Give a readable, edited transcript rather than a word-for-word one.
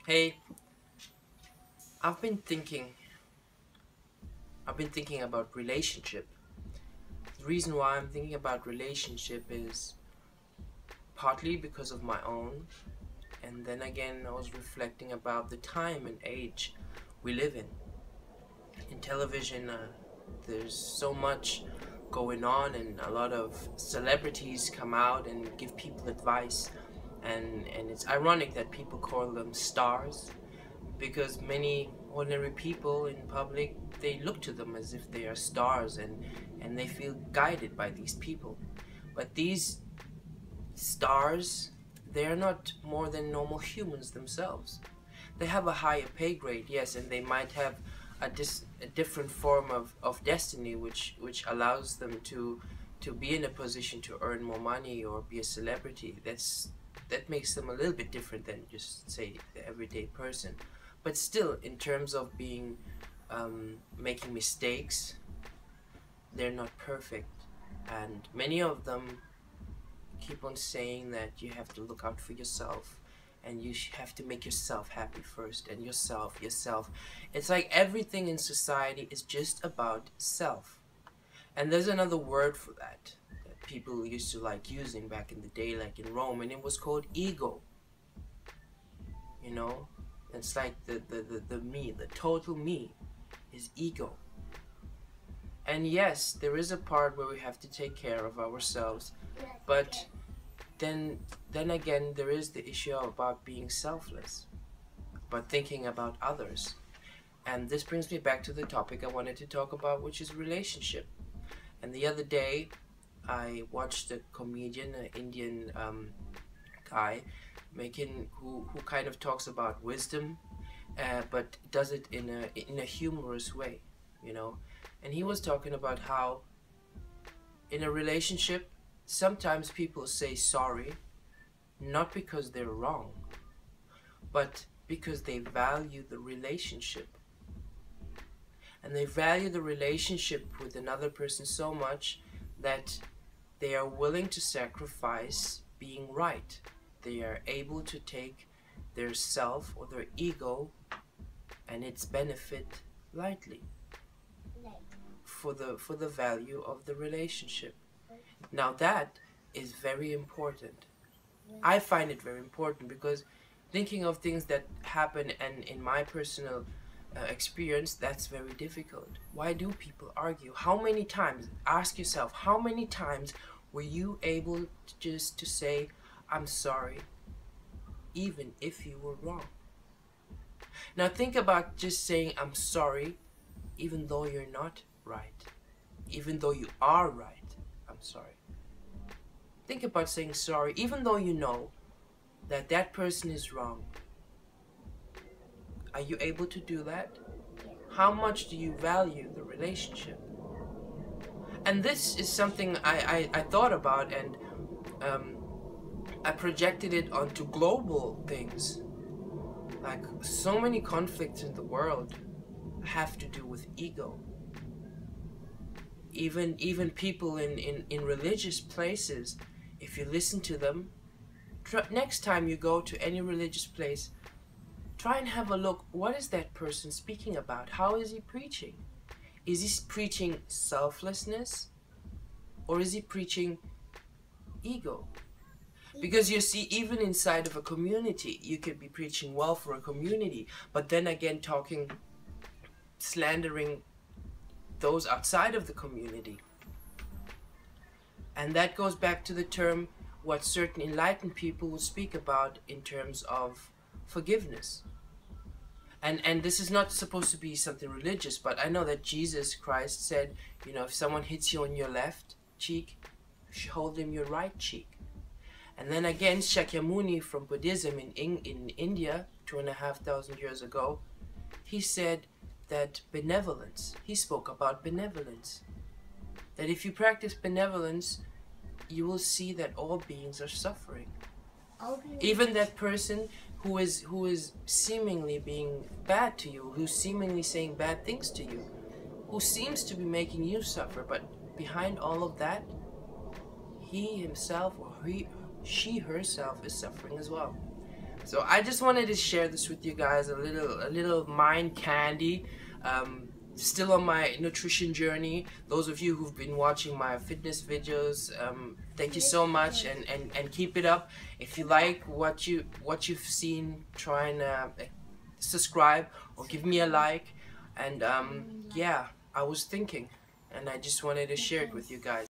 Hey, I've been thinking about relationship. The reason why I'm thinking about relationship is partly because of my own, and then again I was reflecting about the time and age we live in. In television, there's so much going on, and a lot of celebrities come out and give people advice, and it's ironic that people call them stars because many ordinary people in public, they look to them as if they are stars, and they feel guided by these people. But these stars, they are not more than normal humans themselves. They have a higher pay grade, yes, and they might have a different form of destiny, which allows them to be in a position to earn more money or be a celebrity. That makes them a little bit different than just say the everyday person. But still, in terms of being making mistakes, they're not perfect, and many of them keep on saying that you have to look out for yourself, and you have to make yourself happy first, and yourself. It's like everything in society is just about self. And there's another word for that people used to like using back in the day, like in Rome, and it was called ego. You know, it's like the me, the total me is ego. And yes, there is a part where we have to take care of ourselves, but then again, there is the issue about being selfless, about thinking about others. And this brings me back to the topic I wanted to talk about, which is relationship. And the other day, I watched a comedian, an Indian guy, who kind of talks about wisdom, but does it in a humorous way, you know. And he was talking about how in a relationship, sometimes people say sorry, not because they're wrong, but because they value the relationship. And they value the relationship with another person so much that they are willing to sacrifice being right. They are able to take their self or their ego and its benefit lightly for the value of the relationship. Now that is very important. I find it very important because thinking of things that happen, and in my personal experience, that's very difficult. Why do people argue? How many times, ask yourself, how many times were you able to just to say, I'm sorry, even if you were wrong? Now think about just saying, I'm sorry, even though you're not right. Even though you are right, I'm sorry. Think about saying sorry, even though you know that that person is wrong. Are you able to do that? How much do you value the relationship? And this is something I thought about, and I projected it onto global things. Like, so many conflicts in the world have to do with ego. Even people in religious places, if you listen to them, next time you go to any religious place, try and have a look. What is that person speaking about? How is he preaching? Is he preaching selflessness, or is he preaching ego? Because you see, even inside of a community, you could be preaching well for a community, but then again slandering those outside of the community. And that goes back to the term what certain enlightened people will speak about in terms of forgiveness. And this is not supposed to be something religious, but I know that Jesus Christ said, you know, if someone hits you on your left cheek, hold him your right cheek. And then again, Shakyamuni from Buddhism in India, 2,500 years ago, he said that benevolence, he spoke about benevolence. That if you practice benevolence, you will see that all beings are suffering. Even that person who is seemingly being bad to you, who's seemingly saying bad things to you, who seems to be making you suffer, but behind all of that, he himself or she herself is suffering as well. So I just wanted to share this with you guys, a little mind candy. Still on my nutrition journey. Those of you who've been watching my fitness videos, thank you so much, and keep it up. If you like what you've seen, try and subscribe or give me a like. And yeah, I was thinking, and I just wanted to share it with you guys.